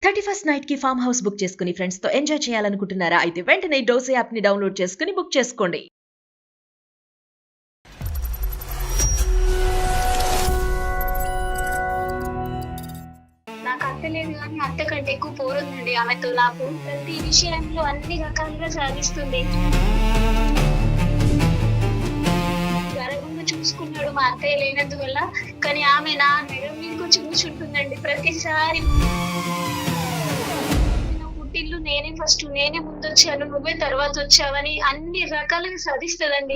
31st night కి farm house book చేసుకుని friends తో ఎంజాయ్ చేయాలనుకుంటున్నారా? అయితే వెంటనే డోసే యాప్ ని డౌన్లోడ్ చేసుకుని బుక్ చేసుకోండి. నాకు అత్త లేదు కానీ అత్త కంటే ఎక్కువ పోరుందండి ఆమెతో. నాకు ప్రతి విషయంలో అన్ని రకాలుగా సాధిస్తుంది. గర్వంగా చూసుకున్నాడు మా అత్తయ్య లేనందువల్ల, కానీ ఆమె నా మెడ మీదకు చూసుంటుందండి ప్రతిసారి. పుట్టిల్లు నేనే ఫస్ట్, నేనే ముందు వచ్చాను, నువ్వే తర్వాత వచ్చావని అన్ని రకాలుగా సాధిస్తుందండి.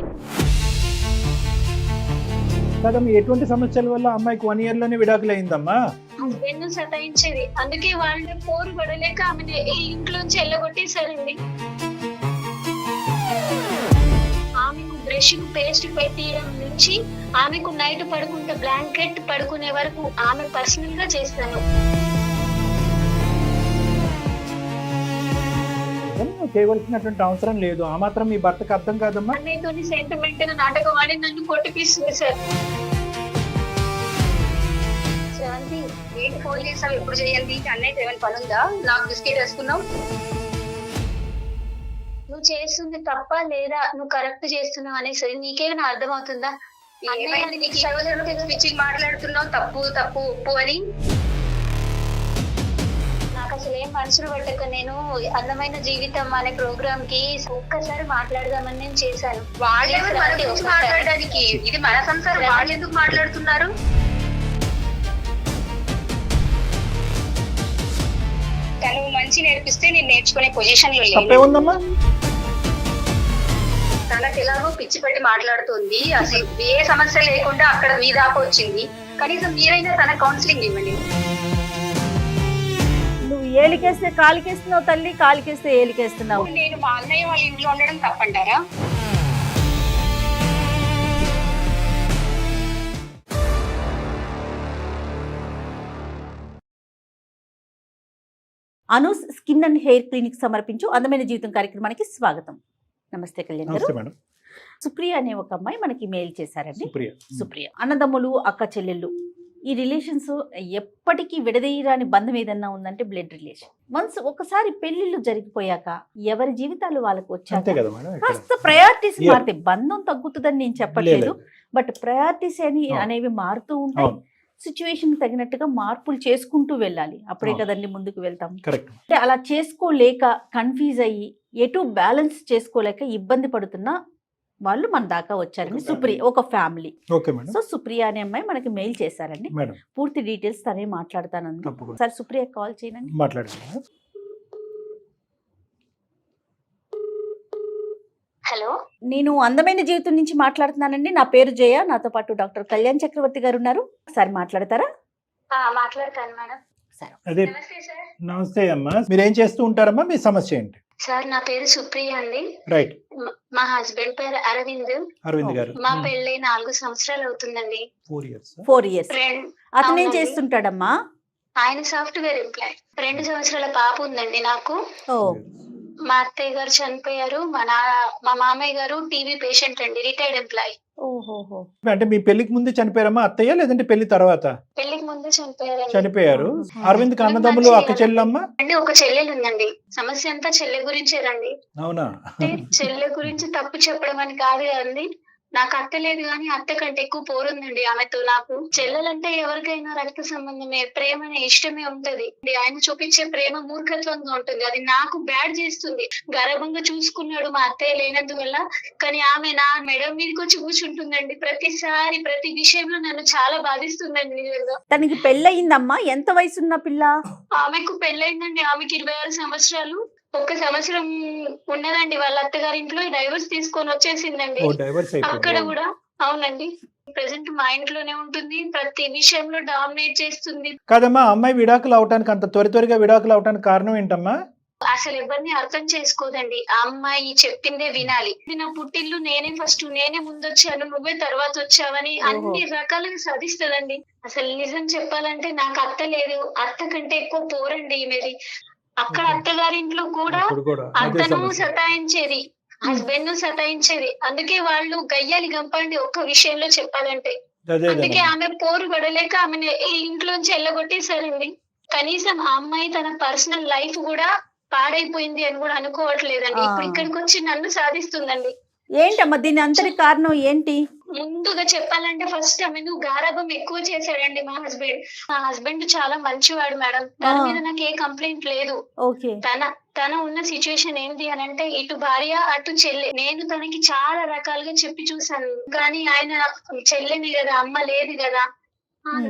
కదమ్మా, ఎటువంటి సమస్యల వల్ల అమ్మాయికి 1 year లోనే విడాకులు అయిందమ్మా? హస్బెండ్ సతాయించేది, అందుకే వాళ్ళ పోరు పడలేక ఆమెను ఈ ఇంట్లోంచి వెళ్ళగొట్టేశారండి. ఆమెకు బ్రష్ పేస్ట్ పెట్టియడం నుంచి ఆమెకు నైట్ పడుకుంటే బ్లాంకెట్ పడుకునే వరకు ఆమె పర్సనల్ గా చేస్తాను. చేయవలసినటువంటి అవసరం లేదు. ఆ మాత్రం మీ భర్తకు అర్థం కాదమ్మా? అన్నయ్యతోని సెంటిమెంట్ నాటకం ఆడి నన్ను కొట్టిపిస్తుంది సార్. శాంతి, ఏంటి ఫోన్ చేసావు? ఎప్పుడు చేయండి? అన్నయ్య ఏమైనా పని ఉందా? నాకు బిస్కెట్ వేసుకున్నావు. నువ్వు చేస్తుంది తప్ప లేదా నువ్వు కరెక్ట్ చేస్తున్నావు అనేసి నీకేమైనా అర్థం అవుతుందా? మాట్లాడుతున్నావు తప్పు తప్పు ఉప్పు అని. నాకు అసలు ఏం మనసులు పట్టక నేను అందమైన జీవితం అనే ప్రోగ్రామ్ కి ఒక్కసారి మాట్లాడదామని నేను చేశాను. వాళ్ళు మాట్లాడడానికి, ఇది మన సంసారం, వాళ్ళు ఎందుకు మాట్లాడుతున్నారు? తను మంచి నేర్పిస్తే నేను నేర్చుకునే పొజిషన్ లో తప్పేముందమ్మా? తనకు ఎలాగో పిచ్చి పెట్టి మాట్లాడుతుంది. అసలు ఏ సమస్య లేకుండా అక్కడ మీ దాకా వచ్చింది. కనీసం మీరైనా తన కౌన్సిలింగ్ ఇవ్వండి. నువ్వు ఏలికేస్తే కాలికేస్తున్నావు తల్లి, కాలికేస్తే ఏలికేస్తున్నావు. నేను మా అన్నయ్య వాళ్ళ ఇంట్లో ఉండడం తప్పంటారా? Anu's skin and hair clinic సమర్పించు అందమైన జీవితం కార్యక్రమానికి స్వాగతం. నమస్తే కళ్యాణ్ గారు. నమస్తే మేడం. సుప్రియ అనే ఒక అమ్మాయి మనకి మెయిల్ చేశారండి. సుప్రియ అన్నదమ్ములు, అక్క చెల్లెళ్ళు, ఈ రిలేషన్స్ ఎప్పటికీ విడదీయరాని బంధం ఏదన్నా ఉందంటే బ్లడ్ రిలేషన్. వన్స్ ఒకసారి పెళ్లిళ్ళు జరిగిపోయాక ఎవరి జీవితాలు వాళ్ళకు వచ్చాక కాస్త ప్రయారిటీస్ మారుతాయి. బంధం తగ్గుతుందని నేను చెప్పట్లేదు, బట్ ప్రయారిటీస్ అనేవి మారుతూ ఉంటాయి. సిచ్యువేషన్ తగినట్టుగా మార్పులు చేసుకుంటూ వెళ్ళాలి, అప్పుడే కదండి ముందుకు వెళ్తాం. అంటే అలా చేసుకోలేక కన్ఫ్యూజ్ అయ్యి ఎటు బ్యాలెన్స్ చేసుకోలేక ఇబ్బంది పడుతున్న వాళ్ళు మన దాకా వచ్చారండి. సుప్రియ ఒక ఫ్యామిలీ. సో సుప్రియ అనే అమ్మాయి మనకి మెయిల్ చేశారండి. పూర్తి డీటెయిల్స్ తనే మాట్లాడతానండి. సార్ సుప్రియ కాల్ చేయండి. హలో, నేను అందమైన జీవితం నుంచి మాట్లాడుతున్నానండి. నా పేరు జయ, నాతో పాటు డాక్టర్ కళ్యాణ్ చక్రవర్తి గారు ఉన్నారు. ఒకసారి మాట్లాడతారా? మాట్లాడతాను మేడం. అదే, నమస్తే అమ్మా. మీరు ఏం చేస్తూ ఉంటారమ్మా? మీ సమస్య ఏంటి? సార్, నా పేరు సుప్రియ అండి. రైట్. మా హస్బెండ్ పేరు అరవింద్ గారు. మా పెళ్ళి 4 సంవత్సరాలు అవుతుందండి. 4 years. అతను ఏం చేస్తుంటాడమ్మా? ఆయన సాఫ్ట్వేర్ ఎంప్లాయ్. 2 సంవత్సరాల పాప ఉందండి నాకు. మా అత్తయ్య గారు చనిపోయారు. మా మామయ్య గారు టీవీ పేషెంట్ అండి, రిటైర్డ్ ఎంప్లాయ్. అంటే మీ పెళ్లికి ముందు చనిపోయారమ్మా అత్తయ్య, లేదంటే పెళ్లి తర్వాత? పెళ్లికి ముందు చనిపోయారు. అరవింద్ కి అన్నదమ్ములు, అక్క చెల్లెమ్మా? అండి ఒక చెల్లెలు ఉందండి. సమస్య అంతా చెల్లె గురించేనండి. అవునా? చెల్లె గురించి తప్పు చెప్పడం అని కాదు కదండి. నాకు అత్త లేదు కానీ అత్త కంటే ఎక్కువ పోరుందండి ఆమెతో. నాకు చెల్లెలంటే ఎవరికైనా రక్త సంబంధమే, ప్రేమనే, ఇష్టమే ఉంటది. ఆయన చూపించే ప్రేమ మూర్ఖత్వంగా ఉంటుంది. అది నాకు బ్యాడ్ చేస్తుంది. గర్వంగా చూసుకున్నాడు మా అత్తయ్య లేనందువల్ల, కానీ ఆమె నా మెడ మీదకి వచ్చి కూర్చుంటుందండి ప్రతిసారి. ప్రతి విషయంలో నన్ను చాలా బాధిస్తుందండి నిజంగా. తనకి పెళ్ళయిందమ్మా? ఎంత వయసున్న పిల్ల? ఆమెకు పెళ్ళయిందండి. ఆమెకి 26 సంవత్సరాలు. 1 సంవత్సరం ఉన్నదండి వాళ్ళ అత్తగారి ఇంట్లో. డైవర్స్ తీసుకొని వచ్చేసిందండి. అక్కడ కూడా అవునండి. ప్రెసెంట్ మా ఇంట్లోనే ఉంటుంది. ప్రతి విషయంలో డామినేట్ చేస్తుంది. కాదమ్మా, అమ్మాయి విడాకులు అవటానికి, అంత త్వరగా విడాకులు అవటానికి కారణం ఏంటమ్మా? అసలు ఎవరిని అర్థం చేసుకోదండి. ఆ అమ్మాయి చెప్పిందే వినాలి. నా పుట్టిల్లు నేనే ఫస్ట్, నేనే ముందొచ్చాను, నువ్వే తర్వాత వచ్చావని అన్ని రకాలుగా సాధిస్తుందండి. అసలు నిజం చెప్పాలంటే నాకు అత్త లేదు, అత్త కంటే ఎక్కువ పోరండి ఈమెది. అక్కడ అత్తగారింట్లో కూడా అత్తను సతాయించేది, హస్బెండ్ ను సతాయించేది. అందుకే వాళ్ళు గయ్యాలి గంపండి ఒక్క విషయంలో చెప్పాలంటే. అందుకే ఆమె పోరు పడలేక ఆమెను ఈ ఇంట్లోంచి వెళ్ళగొట్టేశారండి. కనీసం ఆ అమ్మాయి తన పర్సనల్ లైఫ్ కూడా పాడైపోయింది అని కూడా అనుకోవట్లేదండి. ఇప్పుడు ఇక్కడికి వచ్చి నన్ను సాధిస్తుందండి. ఏంటమ్మా దీని అంతటి కారణం ఏంటి? ముందుగా చెప్పాలంటే ఫస్ట్ ఆమెను గారాబం ఎక్కువ చేశాడండి మా హస్బెండ్. మా హస్బెండ్ చాలా మంచివాడు మేడం. తన మీద నాకు ఏ కంప్లైంట్ లేదు. ఓకే. తన ఉన్న సిచ్యువేషన్ ఏంటి అని అంటే ఇటు భార్య అటు చెల్లె. నేను తనకి చాలా రకాలుగా చెప్పి చూసాను, కానీ ఆయన చెల్లెని కదా, అమ్మ లేదు కదా,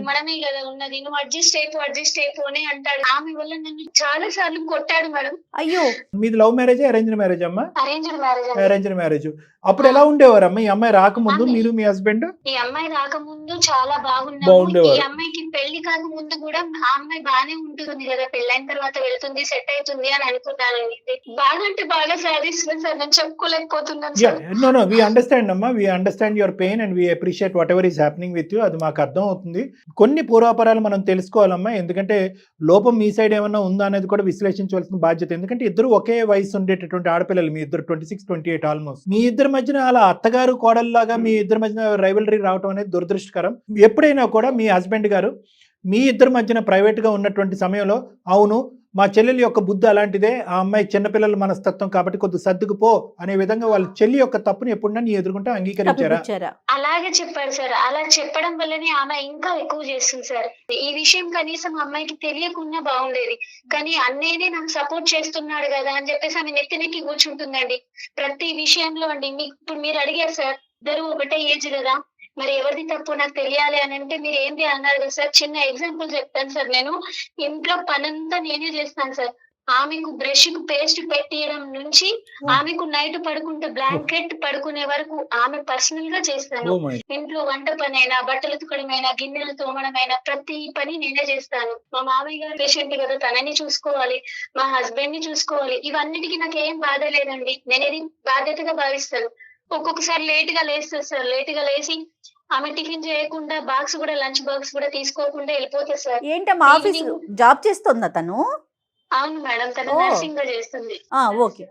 మనమే కదా ఉన్నది, నువ్వు అడ్జస్ట్ అయిపో అని అంటాడు. ఆమె వల్ల నన్ను చాలా సార్లు కొట్టాడు మేడం. అయ్యో, మీది లవ్ మ్యారేజ్ అరేంజ్డ్ మ్యారేజ్ అమ్మా? Arranged marriage. Arranged marriage. అప్పుడు ఎలా ఉండేవారమ్మా ఈ అమ్మాయి రాకముందు మీరు మీ హస్బెండ్? ఈ అమ్మాయి రాకముందు చాలా బాగున్నాము. ఈ అమ్మాయికి పెళ్లి కాకముందు కూడా ఆ అమ్మాయి బాగానే ఉంటుంది కదా, పెళ్ళైన తర్వాత వెళ్తుంది, సెట్ అవుతుంది అని అనుకున్నానండి. బాగా అంటే బాగా సాధిస్తుంది సార్, నేను చెప్పుకోలేకపోతున్నాను సార్. నో వి అండర్స్టాండ్ అమ్మా, we understand your pain and we appreciate whatever is happening with you. అది మాకు అర్థం అవుతుంది. కొన్ని పూర్వాపరాలు మనం తెలుసుకోవాలమ్మా, ఎందుకంటే లోపం మీ సైడ్ ఏమన్నా ఉందా అనేది కూడా విశ్లేషించవలసిన బాధ్యత. ఎందుకంటే ఇద్దరు ఒకే వయసు ఉండేటటువంటి ఆడపిల్లలు, మీ ఇద్దరు 26, 28 ఆల్మోస్ట్. మీ ఇద్దరి మధ్యన అలా అత్తగారు కోడల్లాగా మీ ఇద్దరి మధ్యన రైవలరీ రావడం అనేది దురదృష్టకరం. ఎప్పుడైనా కూడా మీ హస్బెండ్ గారు మీ ఇద్దరి మధ్యన ప్రైవేట్గా ఉన్నటువంటి సమయంలో, అవును మా చెల్లెలి యొక్క బుద్ధి అలాంటిదే, ఆ అమ్మాయి చిన్నపిల్లల మనస్తత్వం కాబట్టి కొద్ది సర్దుకుపో అనే విధంగా వాళ్ళ చెల్లి యొక్క తప్పుని ఎప్పుడన్నా నీ ఎదుర్కొంటే అంగీకరించారా? అలాగే చెప్పాడు సార్. అలా చెప్పడం వల్లనే ఆమె ఇంకా ఎక్కువ చేస్తుంది సార్. ఈ విషయం కనీసం అమ్మాయికి తెలియకుండా బాగుండేది, కానీ అన్నయ్యనే నాకు సపోర్ట్ చేస్తున్నాడు కదా అని చెప్పేసి ఆమె నెత్తినెక్కి కూర్చుంటుందండి ప్రతి విషయంలో అండి. ఇప్పుడు మీరు అడిగారు సార్, ఇద్దరు ఒకటే ఏజ్ కదా, మరి ఎవరిది తప్పు నాకు తెలియాలి అని అంటే మీరు ఏంటి అన్నారు కదా సార్. చిన్న ఎగ్జాంపుల్ చెప్తాను సార్. నేను ఇంట్లో పనంతా నేనే చేస్తాను సార్. ఆమెకు బ్రష్ కు పేస్ట్ పెట్టియడం నుంచి ఆమెకు నైట్ పడుకుంటే బ్లాంకెట్ పడుకునే వరకు ఆమె పర్సనల్ గా చేస్తాను. ఇంట్లో వంట పని అయినా, బట్టలు ఉతకడమైనా, గిన్నెలు తోమడమైనా ప్రతి పని నేనే చేస్తాను. మా మామయ్య గారు పేషెంట్ కదా, తనని చూసుకోవాలి, మా హస్బెండ్ ని చూసుకోవాలి. ఇవన్నిటికీ నాకు ఏం బాధ లేదండి, నేను ఇది బాధ్యతగా భావిస్తాను. ఒక్కొక్కసారి లేట్ గా లేస్తుంది సార్. లేట్ గా లేచి ఆమె టిఫిన్ చేయకుండా బాక్స్ కూడా, లంచ్ బాక్స్ కూడా తీసుకోకుండా వెళ్ళిపోతుంది సార్. ఏంటమ్మా ఆఫీస్ జాబ్ చేస్తుందా తను? అవును మేడం, తను నర్సింగ్ గా చేస్తుంది. ఓకే.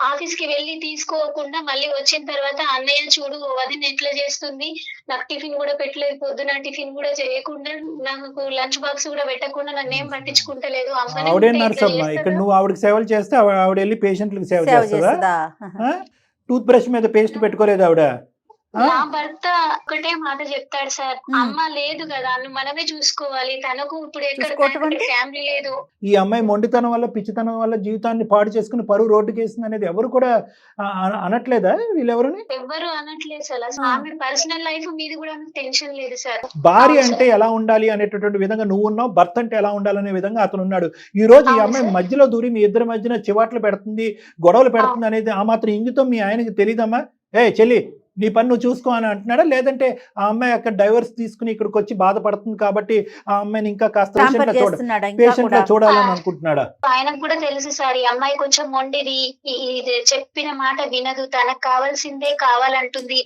ఆఫీస్ కి వెళ్ళి తీసుకోకుండా మళ్ళీ వచ్చిన తర్వాత అన్నయ్య చూడు వదిన ఎట్లా చేస్తుంది, నాకు టిఫిన్ కూడా పెట్టలేదు, పొద్దున టిఫిన్ కూడా చేయకుండా, నాకు లంచ్ బాక్స్ కూడా పెట్టకుండా నన్ను ఏం పట్టించుకుంటలేదు. ఆవిడే నర్స్ అమ్మా, ఇక్కడ నువ్వు ఆవిడకి సేవలు చేస్తే ఆవిడ వెళ్ళి పేషెంట్లకు సేవ చేస్తుందా? టూత్ బ్రష్ మీద పేస్ట్ పెట్టుకోలేదు ఆవిడ? నా భర్త ఒకటే మాట చెప్తాడు సార్, అమ్మ లేదు కదా, మనమే చూసుకోవాలి, తనకు ఇప్పుడు ఎక్కడ ఫ్యామిలీ లేదు. ఈ అమ్మాయి మొండితనం వల్ల, పిచ్చితనం వల్ల జీవితాన్ని పాడు చేసుకుని పరువు రోడ్డుకి వేస్తుంది అనేది ఎవరు కూడా అనట్లేదా? వీళ్ళెవరుని ఎవరు అనట్లేదు సార్. ఆమె పర్సనల్ లైఫ్ మీద కూడా టెన్షన్ లేదు సార్. భార్య అంటే ఎలా ఉండాలి అనేటటువంటి విధంగా నువ్వు ఉన్నావు, భర్త అంటే ఎలా ఉండాలనే విధంగా అతను ఉన్నాడు. ఈ రోజు ఈ అమ్మాయి మధ్యలో దూరి మీ ఇద్దరి మధ్యన చివాట్లు పెడుతుంది, గొడవలు పెడుతుంది అనేది ఆ మాత్రం ఇంగితం మీ ఆయనకి తెలియదమ్మా? చెల్లి నీ పని నువ్వు చూసుకో అని అంటున్నాడా, లేదంటే ఆ అమ్మాయి అక్కడ డైవర్స్ తీసుకుని ఇక్కడికి వచ్చి బాధపడుతుంది కాబట్టి ఆ అమ్మాయిని ఇంకా కాస్త పేషెంట్ గా చూడాలని అనుకుంటున్నాడా? ఆయనకు కూడా తెలుసు సార్, ఈ అమ్మాయి కొంచెం మొండిది, చెప్పిన మాట వినదు, తనకు కావాల్సిందే కావాలంటుంది,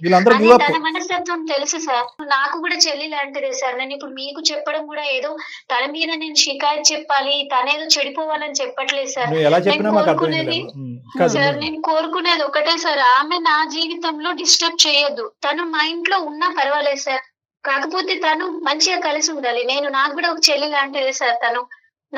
తన మనస్తత్వం తెలుసు సార్. నాకు కూడా చెల్లి లాంటిదే సార్. నేను ఇప్పుడు మీకు చెప్పడం కూడా ఏదో తన మీద నేను షికాయత్ చెప్పాలి, తనేదో చెడిపోవాలని చెప్పట్లేదు సార్. నేను కోరుకునేది ఒకటే సార్, ఆమె నా జీవితంలో డిస్టర్బ్ చేయొద్దు. తను మా ఇంట్లో ఉన్నా పర్వాలేదు సార్, కాకపోతే తను మంచిగా కలిసి ఉండాలి. నాకు కూడా ఒక చెల్లి లాంటిదే సార్. తను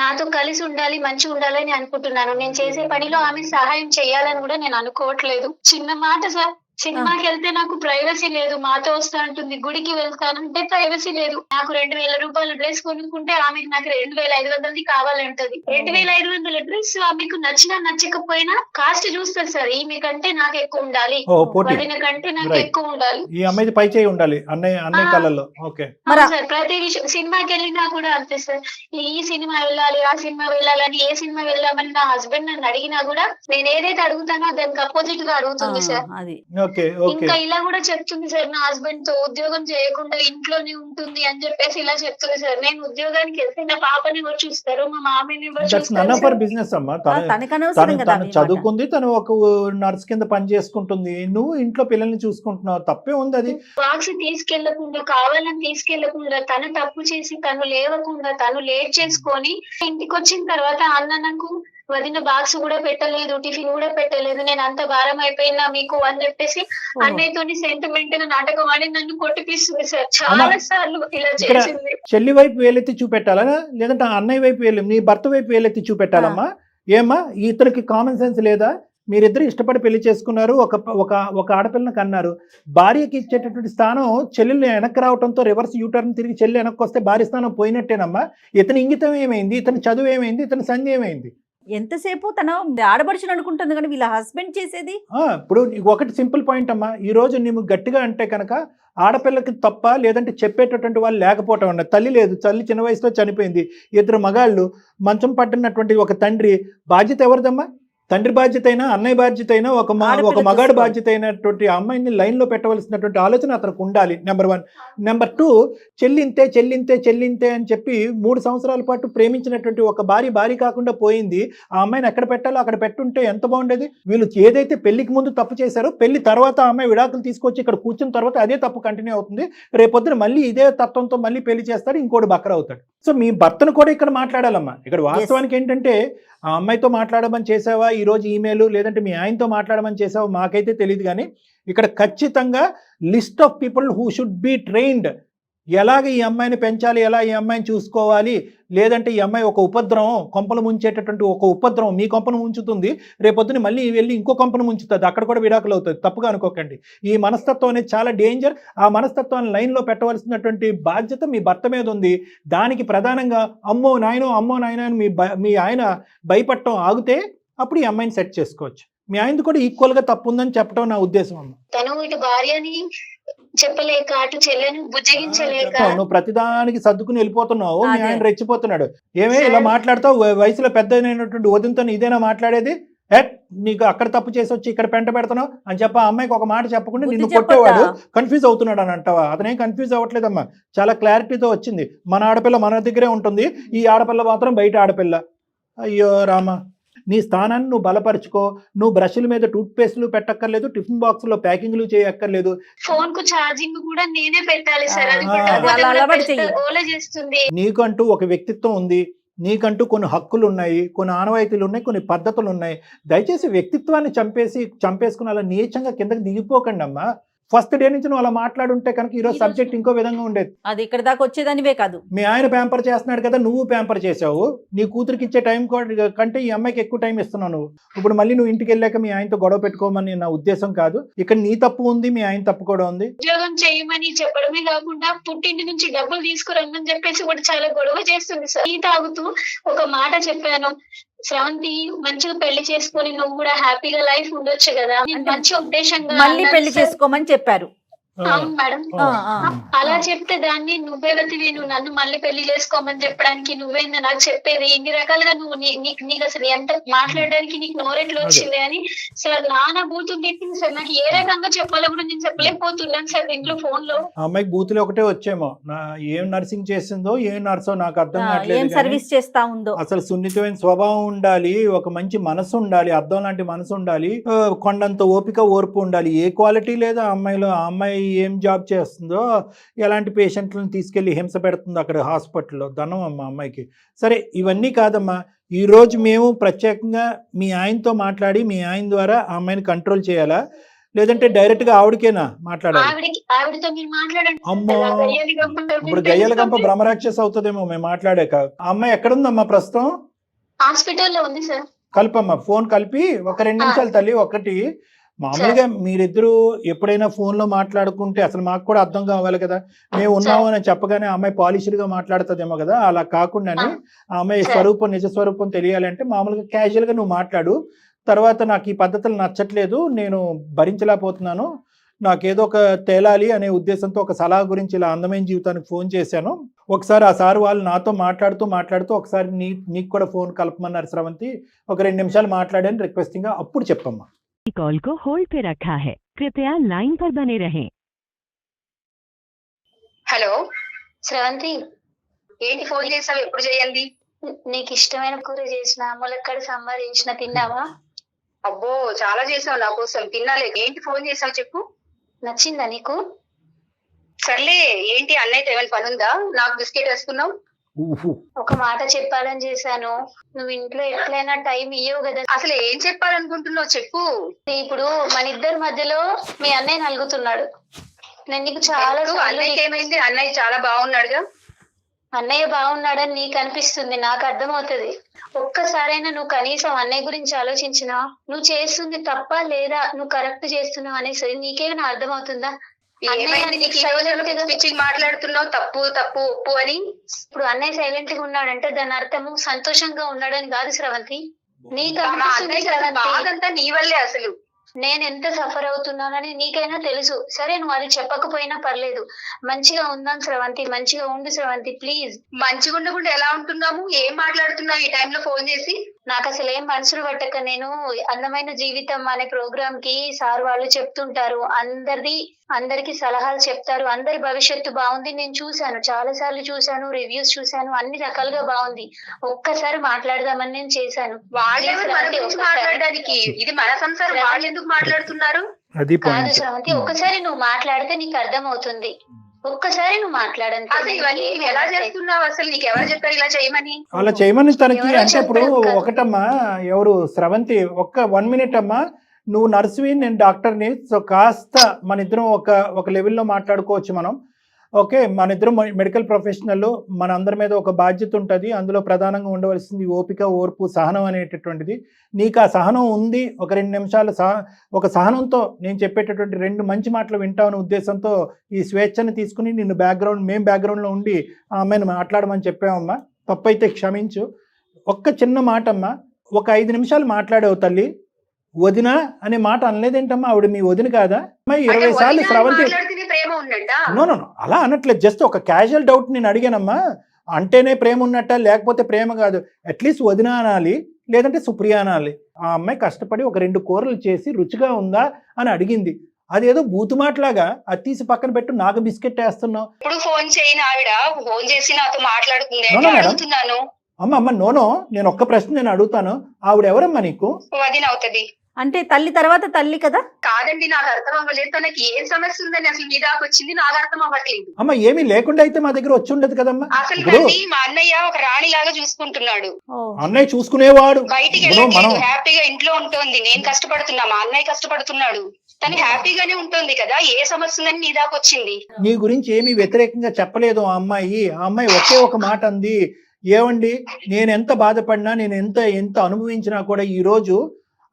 నాతో కలిసి ఉండాలి, మంచిగా ఉండాలని అనుకుంటున్నాను. నేను చేసే పనిలో ఆమె సహాయం చేయాలని కూడా నేను అనుకోవట్లేదు. చిన్న మాట సార్, సినిమాకి వెళ్తే నాకు ప్రైవసీ లేదు, మాతో వస్తా అంటుంది. గుడికి వెళ్తానంటే ప్రైవసీ లేదు. నాకు 2000 రూపాయల డ్రెస్ కొనుక్కుంటే ఆమెకు నాకు 2500 కావాలంటది. 2500 డ్రెస్ ఆమెకు నచ్చినా నచ్చకపోయినా కాస్ట్ చూస్తారు సార్. ఈమె కంటే నాకు ఎక్కువ ఉండాలి, వదిన కంటే నాకు ఎక్కువ ఉండాలి, ఈ అమ్మాయి పై చేయి ఉండాలి అన్నయ్య కళ్ళల్లో. సార్ ప్రతి విషయం సినిమాకి వెళ్ళినా కూడా అంతే సార్. ఈ సినిమా వెళ్ళాలి, ఆ సినిమా వెళ్ళాలని, ఏ సినిమా వెళ్దామని నా హస్బెండ్ నన్ను అడిగినా కూడా నేను ఏదైతే అడుగుతానో దానికి అపోజిట్ గా అడుగుతుంది సార్. ఇంకా ఇలా కూడా చెప్తుంది సార్, నా హస్బెండ్ తో ఉద్యోగం చేయకుండా ఇంట్లోనే ఉంటుంది అని చెప్పేసి ఇలా చెప్తుంది సార్. నేను ఉద్యోగానికి వెళ్తే నా పాపని ఎవరు చూస్తారు, మా మామయ్యని ఎవరు చూస్తారు? బిజినెస్ అమ్మా, తను చదువుకుంది, తను ఒక నర్స్ కింద పని చేసుకుంటుంది, నువ్వు ఇంట్లో పిల్లల్ని చూసుకుంటున్నావు, తప్పే ఉంది. అది బాక్స్ తీసుకెళ్లకుండా, కావాలని తీసుకెళ్లకుండా, తను తప్పు చేసి తను లేవకుండా, తను లేట్ చేసుకొని ఇంటికి వచ్చిన తర్వాత అన్న నాకు వదిన బాక్స్ కూడా పెట్టలేదు, టిఫిన్ కూడా పెట్టలేదు, నేను అంత భారం అయిపోయినా మీకు అని చెప్పేసి అన్నయ్యతోని సెంటిమెంట్ గా నాటకం ఆడి నన్ను కొట్టిపిస్తుంది సార్. చాలా సార్లు ఇలా చేసింది. చెల్లి వైపు వేలెత్తి చూపెట్టాలా లేదంటే అన్నయ్య వైపు వేలు మీ భర్త వైపు వేలెత్తి చూపెట్టాలమ్మా? ఏమ్మా ఇతనికి కామన్ సెన్స్ లేదా? మీరిద్దరు ఇష్టపడి పెళ్లి చేసుకున్నారు, ఒక ఆడపిల్లని కన్నారు. భార్యకి ఇచ్చేటటువంటి స్థానం చెల్లెలు వెనక్కి రావడంతో రివర్స్ యూటర్న్ తిరిగి చెల్లి వెనక్కి వస్తే భార్య స్థానం పోయినట్టేనమ్మా. ఇతని ఇంగితం ఏమైంది, ఇతని చదువు ఏమైంది, ఇతని సంధి ఏమైంది? ఎంతసేపు తన ఆడబడుచుని అనుకుంటుంది కానీ వీళ్ళ హస్బెండ్ చేసేది. ఇప్పుడు ఒకటి సింపుల్ పాయింట్ అమ్మా, ఈ రోజు నువ్వు గట్టిగా అంటే కనుక ఆడపిల్లకి తప్ప లేదంటే చెప్పేటటువంటి వాళ్ళు లేకపోవటం అన్న. తల్లి లేదు, తల్లి చిన్న వయసులో చనిపోయింది. ఇద్దరు మగాళ్ళు, మంచం పట్టినటువంటి ఒక తండ్రి బాధ్యత ఎవరిదమ్మా? తండ్రి బాధ్యత అయినా అన్నయ్య బాధ్యత అయినా ఒక మగాడు బాధ్యత అయినటువంటి అమ్మాయిని లైన్లో పెట్టవలసినటువంటి ఆలోచన అతనికి ఉండాలి. నెంబర్ 1. నెంబర్ 2, చెల్లింతే అని చెప్పి 3 సంవత్సరాల పాటు ప్రేమించినటువంటి ఒక భార్య కాకుండా పోయింది. ఆ అమ్మాయిని ఎక్కడ పెట్టాలో అక్కడ పెట్టుంటే ఎంత బాగుండేది. వీళ్ళు ఏదైతే పెళ్లికి ముందు తప్పు చేశారో పెళ్లి తర్వాత ఆ అమ్మాయి విడాకులు తీసుకొచ్చి ఇక్కడ కూర్చున్న తర్వాత అదే తప్పు కంటిన్యూ అవుతుంది. రేపొద్దున మళ్ళీ ఇదే తత్వంతో మళ్ళీ పెళ్లి చేస్తాడు, ఇంకోటి బక్కర అవుతాడు. సో మీ భర్తను కూడా ఇక్కడ మాట్లాడాలమ్మా. ఇక్కడ వాస్తవానికి ఏంటంటే ఆ అమ్మాయితో మాట్లాడమని చేసావా ఈరోజు ఈమెయిల్, లేదంటే మీ ఆయనతో మాట్లాడమని చేసావా మాకైతే తెలియదు. కానీ ఇక్కడ ఖచ్చితంగా list of people who should be trained. ఎలాగ ఈ అమ్మాయిని పెంచాలి, ఎలా ఈ అమ్మాయిని చూసుకోవాలి, లేదంటే ఈ అమ్మాయి ఒక ఉపద్రవం, కొంపలు ముంచేటటువంటి ఒక ఉపద్రవం మీ కొంపను ముంచుతుంది, రేపొద్దున మళ్ళీ వెళ్ళి ఇంకో కొంపను ముంచుతుంది, అక్కడ కూడా విడాకులు అవుతుంది. తప్పుగా అనుకోకండి. ఈ మనస్తత్వం అనేది చాలా డేంజర్. ఆ మనస్తత్వాన్ని లైన్లో పెట్టవలసినటువంటి బాధ్యత మీ భర్త మీద ఉంది. దానికి ప్రధానంగా అమ్మో నాయనో అని మీ ఆయన భయపడటం ఆగితే అప్పుడు ఈ అమ్మాయిని సెట్ చేసుకోవచ్చు. మీ ఆయనది కూడా ఈక్వల్ గా తప్పు ఉందని చెప్పడం నా ఉద్దేశం అమ్మ. తను ఇటు భార్యని చెప్పలేక అటు చెల్లెని బుజ్జగించలేక నువ్వు ప్రతిదానికి సర్దుకుని వెళ్ళిపోతున్నావు. మీ ఆయన రెచ్చిపోతున్నాడు. ఏమే ఇలా మాట్లాడతావు? వయసులో పెద్దనైనటువంటి వదినతో ఇదేనా మాట్లాడేది? నీకు అక్కడ తప్పు చేసి వచ్చి ఇక్కడ పెంట పెడుతున్నావు అని చెప్పి ఆ అమ్మాయికి ఒక మాట చెప్పకుండా నిన్ను కొట్టేవాడు కన్ఫ్యూజ్ అవుతున్నాడు అని అంటావా? అతనేం కన్ఫ్యూజ్ అవ్వట్లేదమ్మా, చాలా క్లారిటీతో వచ్చింది. మన ఆడపిల్ల మన దగ్గరే ఉంటుంది, ఈ ఆడపిల్ల మాత్రం బయట ఆడపిల్ల. అయ్యో రామా, నీ స్థానాన్ని నువ్వు బలపరుచుకో. నువ్వు బ్రష్ల మీద టూత్ పేస్ట్లు పెట్టక్కర్లేదు, టిఫిన్ బాక్స్ లో ప్యాకింగ్లు చేయక్కర్లేదు. ఫోన్ కు ఛార్జింగ్ కూడా నేనే పెట్టాలి సార్, అది ఓలా చేస్తుంది. నీకంటూ ఒక వ్యక్తిత్వం ఉంది, నీకంటూ కొన్ని హక్కులు ఉన్నాయి, కొన్ని ఆనవాయితీలు ఉన్నాయి, కొన్ని పద్ధతులు ఉన్నాయి. దయచేసి వ్యక్తిత్వాన్ని చంపేసుకుని అలా నీచంగా కిందకి దిగిపోకండి అమ్మా. ఫస్ట్ డే నుంచి నువ్వు అలా మాట్లాడుంటే కనుక ఈరోజు సబ్జెక్ట్ ఇంకో విధంగా ఉండేది. అది ఇక్కడ దాకా వచ్చేదానివే కాదు. మీ ఆయన ప్యాంపర్ చేస్తున్నాడు కదా, నువ్వు ప్యాంపర్ చేసావు. నీ కూతురికి ఇచ్చే టైం కంటే ఈ అమ్మాయికి ఎక్కువ టైం ఇస్తున్నావు నువ్వు. ఇప్పుడు మళ్ళీ నువ్వు ఇంటికి వెళ్ళాక మీ ఆయనతో గొడవ పెట్టుకోమని నా ఉద్దేశం కాదు. ఇక్కడ నీ తప్పు ఉంది, మీ ఆయన తప్పు కూడా ఉంది. ఉద్యోగం చేయమని చెప్పడమే కాకుండా పుట్టింటి నుంచి డబ్బులు తీసుకురమ్మని చెప్పేసి కూడా చాలా గొడవ చేస్తుంది సార్. ఈ తాగుతూ ఒక మాట చెప్పాను, శ్రవంతి మంచిగా పెళ్లి చేసుకొని నువ్వు కూడా హ్యాపీగా లైఫ్ ఉండొచ్చు కదా, మంచి ఉద్దేశంగా మళ్ళీ పెళ్లి చేసుకోమని చెప్పారు. అవును మేడం. అలా చెప్తే దాన్ని నువ్వెవతివి, నువ్వు నన్ను మళ్ళీ పెళ్లి చేసుకోమని చెప్పడానికి నువ్వేందా నాకు చెప్పేది, ఇన్ని రకాలుగా నువ్వు నీకు అసలు ఎంత మాట్లాడడానికి నీకు నోరెట్లు వచ్చింది అని సార్ నాన్న బూతులు తిట్టింది సార్. నాకు ఏ రకంగా చెప్పాలో కూడా నేను చెప్పలేకపోతున్నాను సార్ ఇంట్లో ఫోన్ లో. అమ్మాయికి బూతులు ఒకటే వచ్చేమో, ఏం నర్సింగ్ చేసిందో ఏం నర్సో నాకు అర్థం కావట్లేదు. సర్వీస్ చేస్తా ఉందో. అసలు సున్నితమైన స్వభావం ఉండాలి, ఒక మంచి మనసు ఉండాలి, అద్దం లాంటి మనసు ఉండాలి, కొండంత ఓపిక ఓర్పు ఉండాలి. ఏ క్వాలిటీ లేదా అమ్మాయిలో. ఆ అమ్మాయి ఏం జాబ్ చేస్తుందో, ఎలాంటి పేషెంట్లను తీసుకెళ్లి హింస పెడుతుందో అక్కడ హాస్పిటల్లో, ధనం అమ్మ అమ్మాయికి. సరే ఇవన్నీ కాదమ్మా, ఈరోజు మేము ప్రత్యేకంగా మీ ఆయనతో మాట్లాడి మీ ఆయన ద్వారా ఆ అమ్మాయిని కంట్రోల్ చేయాలా, లేదంటే డైరెక్ట్ గా ఆవిడకేనా మాట్లాడాలి? అమ్మో, ఇప్పుడు గయ్యల గంప బ్రహ్మరాక్షస్ అవుతుందేమో మేము మాట్లాడాక. ఆ అమ్మాయి ఎక్కడుందమ్మా ప్రస్తుతం? హాస్పిటల్లో ఉంది సార్. కల్పమ్మా, ఫోన్ కలిపి ఒక 2 నిమిషాలు తల్లి. ఒకటి, మామూలుగా మీరిద్దరూ ఎప్పుడైనా ఫోన్ లో మాట్లాడుకుంటే అసలు మాకు కూడా అర్థం కావాలి కదా, మేము ఉన్నాము అని చెప్పగానే అమ్మాయి పాలిష్డ్ గా మాట్లాడుతుందేమో కదా, అలా కాకుండానే ఆ అమ్మాయి స్వరూపం నిజ స్వరూపం తెలియాలంటే మామూలుగా క్యాజువల్ గా నువ్వు మాట్లాడు. తర్వాత నాకు ఈ పద్ధతులు నచ్చట్లేదు, నేను భరించలేకపోతున్నాను, నాకేదో ఒక తేలాలి అనే ఉద్దేశంతో ఒక సలహా గురించి ఇలా అందమైన జీవితానికి ఫోన్ చేశాను. ఒకసారి ఆ సార్ వాళ్ళు నాతో మాట్లాడుతూ ఒకసారి నీకు కూడా ఫోన్ కలపమన్నారు శ్రవంతి, ఒక 2 నిమిషాలు మాట్లాడాను రిక్వెస్టింగ్ గా, అప్పుడు చెప్పమ్మా. कॉल को होल्ड पे रखा है, कृपया लाइन पर बने रहें। హలో శ్రవంతి, ఏంటి ఫోన్ చేసావు? ఎప్పుడు చేయాలి? నీకు ఇష్టమైన కూర చేసిన, ములక్కడ సాంబార్ చేసిన, తిన్నావా? అబ్బో చాలా చేసావు నా కోసం, తినాలే. ఏంటి ఫోన్ చేసావు చెప్పు. నచ్చిందా నీకు? సర్లే, ఏంటి అన్నయ్యతో ఏమైనా పని ఉందా? నాకు బిస్కెట్ వేసుకున్నావు. ఊహు. ఒక మాట చెప్పాలని చేశాను. నువ్వు ఇంట్లో ఎట్లయినా టైం ఇయ్యవు కదా. అసలు ఏం చెప్పాలనుకుంటున్నావు చెప్పు. ఇప్పుడు మన ఇద్దరి మధ్యలో మీ అన్నయ్య నలుగుతున్నాడు. నేను నీకు చాలా ఎందుకు? అన్నయ్యకి ఏమైంది? అన్నయ్య చాలా బాగున్నాడుగా. అన్నయ్య బాగున్నాడని నీకు అనిపిస్తుంది, నాకు అర్థమవుతుంది. ఒక్కసారైనా నువ్వు కనీసం అన్నయ్య గురించి ఆలోచించినా? నువ్వు చేస్తుంది తప్ప లేదా నువ్వు కరెక్ట్ చేస్తున్నావు అనేసరి నీకేమైనా అర్థమవుతుందా? ఏమైంది నీకు? ఈ రోజు పిచ్చిగా మాట్లాడుతున్నావు, తప్పు తప్పు ఒప్పు అని. ఇప్పుడు అన్నయ్య సైలెంట్ గా ఉన్నాడంటే దాని అర్థము సంతోషంగా ఉన్నాడని కాదు శ్రవంతి. నీకు మా అనిపిస్తుంది అన్నయ్య శ్రవంతి, బాధంతా నీ వల్లే. అసలు నేను ఎంత సఫర్ అవుతున్నానని నీకైనా తెలుసు. సరే నువ్వు అది చెప్పకపోయినా పర్లేదు. మంచిగా ఉందాం శ్రవంతి, మంచిగా ఉండు శ్రవంతి ప్లీజ్. మంచిగా ఉండకుండా ఎలా ఉంటున్నాము? ఏం మాట్లాడుతున్నావు ఈ టైంలో ఫోన్ చేసి? నాకు అసలు ఏం మనసులు పట్టక నేను అందమైన జీవితం అనే ప్రోగ్రామ్ కి సార్ వాళ్ళు చెప్తుంటారు, అందరికి సలహాలు చెప్తారు. అందరి భవిష్యత్తు బాగుంది. నేను చూశాను, చాలా సార్లు చూశాను, రివ్యూస్ చూశాను, అన్ని రకాలుగా బాగుంది. ఒక్కసారి మాట్లాడదామని నేను చేశాను. వాళ్ళెవరు మన గురించి మాట్లాడడానికి? ఇది మన సంసారం, వాళ్ళు ఎందుకు మాట్లాడుతున్నారు? అది కాదు పాయింట్. శ్రవంతి, ఒక్కసారి నువ్వు మాట్లాడితే నీకు అర్థం అవుతుంది. ఒక్కసారి నువ్వు మాట్లాడండి. అసలు ఇవన్నీ నువ్వు ఎలా చేస్తున్నావు? అసలు నీకు ఎవరు చెప్పారు ఇలా చేయమని? అలా చేయమని తనకి ఎవరో అంటే ఇప్పుడు చెప్పారు కదా. ఒకటమ్మా, ఎవరు శ్రవంతి, 1 మినిట్ అమ్మా, నువ్వు నర్సువి, నేను డాక్టర్ని. సో కాస్త మన ఇద్దరం ఒక లెవెల్లో మాట్లాడుకోవచ్చు మనం. ఓకే, మన ఇద్దరం మెడికల్ ప్రొఫెషనల్, మన అందరి మీద ఒక బాధ్యత ఉంటుంది. అందులో ప్రధానంగా ఉండవలసింది ఓపిక, ఓర్పు, సహనం అనేటటువంటిది. నీకు ఆ సహనం ఉంది. ఒక 2 నిమిషాలు ఒక సహనంతో నేను చెప్పేటటువంటి 2 మంచి మాటలు వింటామనే ఉద్దేశంతో ఈ స్వేచ్ఛని తీసుకుని నిన్ను మేము బ్యాక్గ్రౌండ్లో ఉండి ఆ అమ్మాయిని మాట్లాడమని చెప్పామమ్మా. తప్పైతే క్షమించు. ఒక్క చిన్న మాట అమ్మా, ఒక 5 నిమిషాలు మాట్లాడావు తల్లి. వదిన అనే మాట అనలేదేంటమ్మా? ఆవిడ మీ వదిన కాదా? అమ్మాయి 20 సార్లు శ్రవంతి ప్రేమ ఉన్నట్ట? నో అలా అనట్లేదు. జస్ట్ ఒక క్యాజువల్ డౌట్ నేను అడిగానమ్మా. అంటేనే ప్రేమ ఉన్నట్ట, లేకపోతే ప్రేమ కాదు. అట్లీస్ట్ వదిన అనాలి, లేదంటే సుప్రియ అనాలి. ఆ అమ్మాయి కష్టపడి ఒక 2 కూరలు చేసి రుచిగా ఉందా అని అడిగింది. అదేదో బూతుమాట్లాగా అది తీసి పక్కన పెట్టు, నాకు బిస్కెట్ వేస్తున్నావు. ఇప్పుడు ఫోన్ చేయని ఆవిడ ఫోన్ చేసి నాతో మాట్లాడుతుంది No, no, అంటే madam. అడుగుతున్నాను. అమ్మ నోనో, నేను ఒక్క ప్రశ్న నేను అడుగుతాను. ఆవిడ ఎవరమ్మా నీకు? వదిన అవుతుంది. అంటే తల్లి తర్వాత తల్లి కదా. కాదండి, నాకు అర్థం అవ్వలేదు. తనకి ఏం సమస్య ఉందని అసలు మీ దాకా వచ్చింది, నాకు అర్థం అవ్వట్లేదు. అమ్మ ఏమీ లేకుండా అయితే మా దగ్గర వచ్చి ఉండదు కదమ్మా. అసలు ఇప్పుడు నన్ను మా అన్నయ్య ఒక రాణి లాగా చూసుకుంటున్నాడు. ఓ, అన్నయ్య చూసుకునేవాడు. బయటికి ఇప్పుడు వెళ్ళట్లేదు, మనం హ్యాపీగా ఇంట్లో ఉంటుంది. నేను కష్టపడుతున్నా, మా అన్నయ్య కష్టపడుతున్నాడు. తను హ్యాపీగానే ఉంటుంది కదా. ఏ సమస్య ఉందని నీ దాకా వచ్చింది? నీ గురించి ఏమీ వ్యతిరేకంగా చెప్పలేదు ఆ అమ్మాయి. ఆ అమ్మాయి ఒకే ఒక మాట అంది, ఏమండి నేను ఎంత బాధపడినా, నేను ఎంత అనుభవించినా కూడా ఈరోజు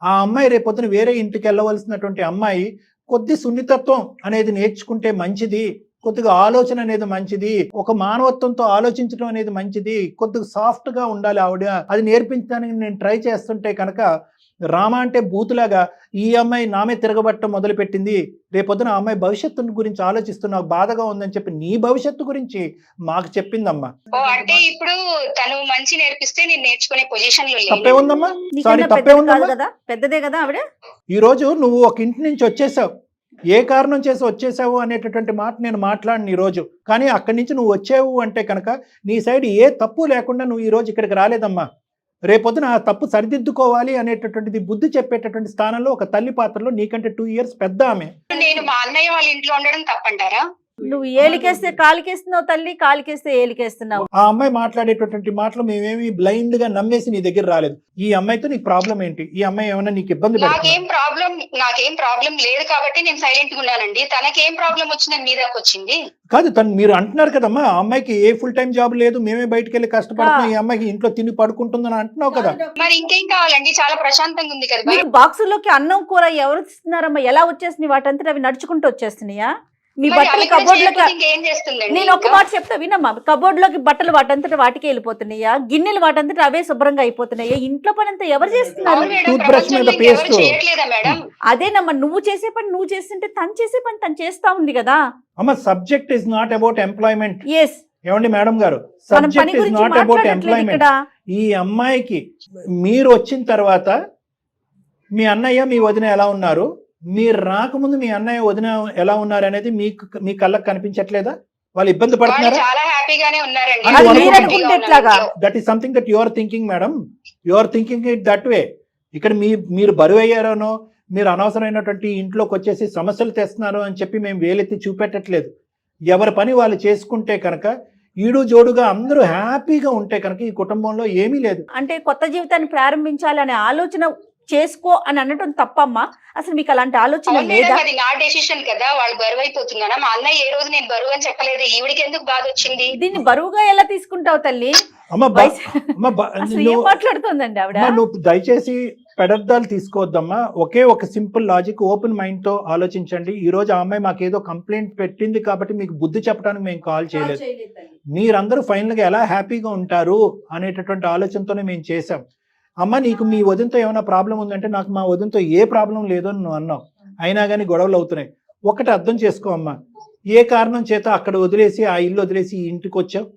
ఆ అమ్మాయి రేపొద్దున వేరే ఇంటికి వెళ్ళవలసినటువంటి అమ్మాయి కొద్ది సున్నితత్వం అనేది నేర్చుకుంటే మంచిది, కొద్దిగా ఆలోచన అనేది మంచిది, ఒక మానవత్వంతో ఆలోచించడం అనేది మంచిది, కొద్దిగా సాఫ్ట్ గా ఉండాలి ఆవిడ, అది నేర్పించడానికి నేను ట్రై చేస్తుంటే కనుక రామ అంటే బూతులాగా ఈ అమ్మాయి నామే తిరగబట్టడం మొదలుపెట్టింది. రేపొద్దున ఆ అమ్మాయి భవిష్యత్తు గురించి ఆలోచిస్తున్నావు, బాధగా ఉందని చెప్పి నీ భవిష్యత్తు గురించి మాకు చెప్పిందమ్మా. ఓ అంటే ఇప్పుడు తను మంచి నేర్పిస్తే నేను నేర్చుకునే పొజిషన్ లో తప్పే లేదు. ఉందమ్మా? నీకన్నా సారీ, తప్పే పెద్దది కాదు ఉందమ్మా? కదా, పెద్దదే కదా ఆవిడ. ఈ రోజు నువ్వు ఒక ఇంటి నుంచి వచ్చేసావు, ఏ కారణం చేసి వచ్చేసావు అనేటటువంటి మాట నేను మాట్లాడిన ఈ రోజు. కానీ అక్కడి నుంచి నువ్వు వచ్చావు అంటే కనుక నీ సైడ్ ఏ తప్పు లేకుండా నువ్వు ఈ రోజు ఇక్కడికి రాలేదమ్మా. రేపొద్దున ఆ తప్పు సరిదిద్దుకోవాలి అనేటటువంటిది బుద్ధి చెప్పేటటువంటి స్థానంలో ఒక తల్లి పాత్రలో నీకంటే 2 years పెద్ద ఆమె. నేను మా అన్నయ్య వాళ్ళ ఇంట్లో ఉండడం తప్పంటారా? నువ్వు ఏలికేస్తే కాలికేస్తున్నావు తల్లి, కాలికేస్తే ఏలికేస్తున్నావు. ఆ అమ్మాయి మాట్లాడేటటువంటి మాటలు మేమేమి బ్లైండ్ గా నమ్మేసి నీ దగ్గర రాలేదు. ఈ అమ్మాయితో నీకు ప్రాబ్లం ఏంటి? ఈ అమ్మాయి ఏమైనా నీకు ఇబ్బంది పెడుతుందా? నాకేం ప్రాబ్లం లేదు కాబట్టి నేను సైలెంట్ గా ఉన్నానండి. తనకేం ప్రాబ్లం వచ్చిందని మీ దాకా వచ్చింది? కాదు, తను మీరు అంటున్నారు కదమ్మా, ఆ అమ్మాయికి ఏ ఫుల్ టైం జాబ్ లేదు, మేమే బయటకు వెళ్ళి కష్టపడుతున్నాం, ఈ అమ్మాయికి ఇంట్లో తిని పడుకుంటుందని అంటున్నావు కదా. మరి ఇంకేం కావాలండి? చాలా ప్రశాంతంగా ఉంది కదా. మీకు బాక్సుల్లోకి అన్నం కూర ఎవరు ఇస్తున్నారమ్మా? ఎలా వచ్చేస్తున్నాయి? వాటంతట అవి నడుచుకుంటూ వచ్చేస్తున్నాయా? మీ మరి బట్టలు ఆమె కూడా కబోర్డ్ లోకి, చేయకపోతే ఇంకేం చేస్తుందండి? నేను ఒక మాట చెప్తా వినమ్మా, కబోర్డ్ లోకి బట్టలు వాటంతట వాటికి వెళ్ళిపోతున్నాయా? గిన్నెలు వాటంతట అవే శుభ్రంగా అయిపోతున్నాయా? ఇంట్లో పని అంతా ఎవరు చేస్తున్నారు? అవును మేడం, టూత్ బ్రష్ మీద ప్రపంచంలో ఇంకెవరు పేస్ట్. చేయట్లేదా మేడం? అదేనమ్మా, నువ్వు చేసే పని నువ్వు చేస్తుంటే తను చేసే పని తను చేస్తా ఉంది కదా. అమ్మ, subject is not about employment. Yes, ఏమండి మేడం గారు, మనం పని సబ్జెక్ట్ ఇస్ గురించి నాట్ అబౌట్ మాట్లాడట్లేదు ఎంప్లాయ్మెంట్. ఇక్కడ. ఈ అమ్మాయికి మీరు వచ్చిన తర్వాత మీ అన్నయ్య మీ వదిన ఎలా ఉన్నారు, మీరు రాకముందు మీ అన్నయ్య వదిన ఎలా ఉన్నారు అనేది మీ కళ్ళకు కనిపించట్లేదా? వాళ్ళు ఇబ్బంది వాళ్ళు పడుతున్నారా? చాలా హ్యాపీగానే ఉన్నారండి. అది వాళ్ళు మీరు హ్యాపీగా అనుకుంటే ఉన్నారు ఎట్లాగా? ఇంట్లో. That is something that you are thinking madam. You are thinking it that way. ఇక్కడ మీరు బరువు అయ్యారనో, మీరు అనవసరమైనటువంటి ఇంట్లోకి వచ్చేసి సమస్యలు తెస్తున్నారు అని చెప్పి మేము వేలెత్తి చూపెట్టట్లేదు. ఎవరి పని వాళ్ళు చేసుకుంటే కనుక ఈడు జోడుగా అందరూ హ్యాపీగా ఉంటే కనుక ఈ కుటుంబంలో ఏమీ లేదు. అంటే కొత్త జీవితాన్ని ప్రారంభించాలి అనే ఆలోచన చేసుకో అని అనటం తప్పమ్మా? అసలు మీకు అలాంటి ఆలోచన అవును లేదా? మేడం, అది నా డెసిషన్ కదా. వాళ్ళు బరువు అయిపోతున్నానా? మా అన్నయ్య ఏ రోజు నేను బరువు అని చెప్పలేదు. ఈవిడికి ఎందుకు బాధ వచ్చింది? దీన్ని బరువుగా ఎలా తీసుకుంటావు తల్లి? అమ్మ అసలు ఏం మాట్లాడుతుందండి ఆవిడ? నువ్వు దయచేసి పెడర్థాలు తీసుకోవద్దమ్మా. ఒకే ఒక సింపుల్ లాజిక్, ఓపెన్ మైండ్ తో ఆలోచించండి. ఈ రోజు ఆ అమ్మాయి మాకేదో కంప్లైంట్ పెట్టింది కాబట్టి మీకు బుద్ధి చెప్పడానికి మేము కాల్ చేయలేదు. మీరందరూ ఫైనల్ గా ఎలా హ్యాపీగా ఉంటారు అనేటటువంటి ఆలోచనతోనే మేము చేసాం. అమ్మ నీకు మీ వదినతో ఏమైనా ప్రాబ్లం ఉందంటే, నాకు మా వదినతో ఏ ప్రాబ్లం లేదో అని నువ్వు అన్నావు, అయినా కానీ గొడవలు అవుతున్నాయి. ఒకటి అర్థం చేసుకో అమ్మా, ఏ కారణం చేత అక్కడ వదిలేసి ఆ ఇల్లు వదిలేసి ఈ ఇంటికి వచ్చావు,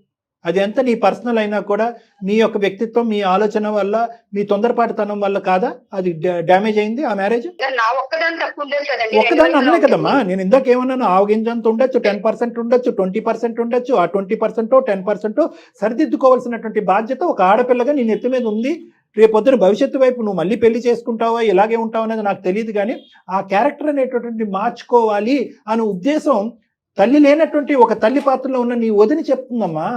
అది ఎంత నీ పర్సనల్ అయినా కూడా మీ యొక్క వ్యక్తిత్వం, మీ ఆలోచన వల్ల, మీ తొందరపాటుతనం వల్ల కాదా అది డ్యామేజ్ అయింది ఆ మ్యారేజ్? నా ఒక్కదాని తప్పు ఉండదు కదండి. ఒక్కదాన్ని అనలే కదమ్మా. నేను ఇందాక ఏమన్నాను, ఆవగింజంత ఉండొచ్చు, 10% ఉండొచ్చు, 20% ఉండొచ్చు. ఆ 20% 10% సరిదిద్దుకోవాల్సినటువంటి బాధ్యత ఒక ఆడపిల్లగా నీ నెత్తి మీద ఉంది. రేపొద్దున భవిష్యత్తు వైపు నువ్వు మళ్ళీ పెళ్లి చేసుకుంటావా, ఇలాగే ఉంటావు అనేది నాకు తెలియదు, కానీ ఆ క్యారెక్టర్ అనేటటువంటి మార్చుకోవాలి అనే ఉద్దేశం తల్లి లేనటువంటి ఒక తల్లి పాత్రలో ఉన్న నీ వదిని చెప్తుందమ్మా.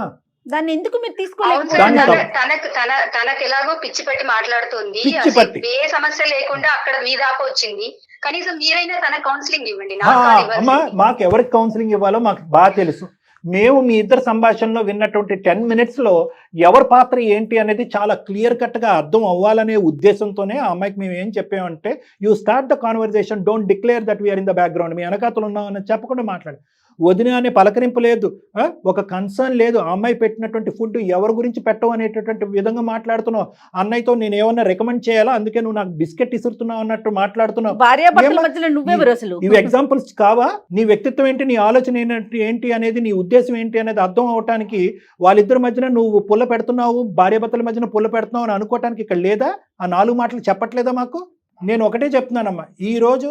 దాన్ని ఎందుకు మీరు అవును తీసుకోలేదు? సార్, తనకు ఎలాగో పిచ్చి పెట్టి మాట్లాడుతుంది. పిచ్చి పట్టి. ఏ సమస్య లేకుండా అక్కడ మీ దాకా వచ్చింది. కనీసం మీరైనా తన కౌన్సిలింగ్ ఇవ్వండి. అమ్మా, మాకు ఎవరికి కౌన్సిలింగ్ ఇవ్వాలో మాకు బాగా తెలుసు. మేము మీ ఇద్దరు సంభాషణలో విన్నటువంటి 10 minutes లో ఎవరి పాత్ర ఏంటి అనేది చాలా క్లియర్ కట్ గా అర్థం అవ్వాలనే ఉద్దేశంతోనే ఆ అమ్మాయికి మేము ఏం చెప్పామంటే, you start the conversation, don't declare that we are in the background. మీ వెనకాతలు ఉన్నామని చెప్పకుండా మాట్లాడు. వదిన అనే పలకరింపు లేదు, ఒక కన్సర్న్ లేదు. ఆ అమ్మాయి పెట్టినటువంటి ఫుడ్ ఎవరి గురించి పెట్టవు అనేటటువంటి విధంగా మాట్లాడుతున్నావు. అన్నయ్యతో నేను ఏమన్నా రికమెండ్ చేయాలా, అందుకే నువ్వు నాకు బిస్కెట్ ఇసురుతున్నావు అన్నట్టు మాట్లాడుతున్నావు. భార్యాభర్తల మధ్యలో నువ్వెవరు అసలు? ఇవి ఎగ్జాంపుల్స్ కావా? నీ వ్యక్తిత్వం ఏంటి, నీ ఆలోచన ఏంటి అనేది, నీ ఉద్దేశం ఏంటి అనేది అర్థం అవటానికి వాళ్ళిద్దరి మధ్యన నువ్వు పుల్ల పెడుతున్నావు, భార్యాభర్తల మధ్యన పుల్ల పెడుతున్నావు అని అనుకోవటానికి ఇక్కడ లేదా? ఆ 4 మాటలు చెప్పట్లేదా మాకు? నేను ఒకటే చెప్తున్నానమ్మా, ఈరోజు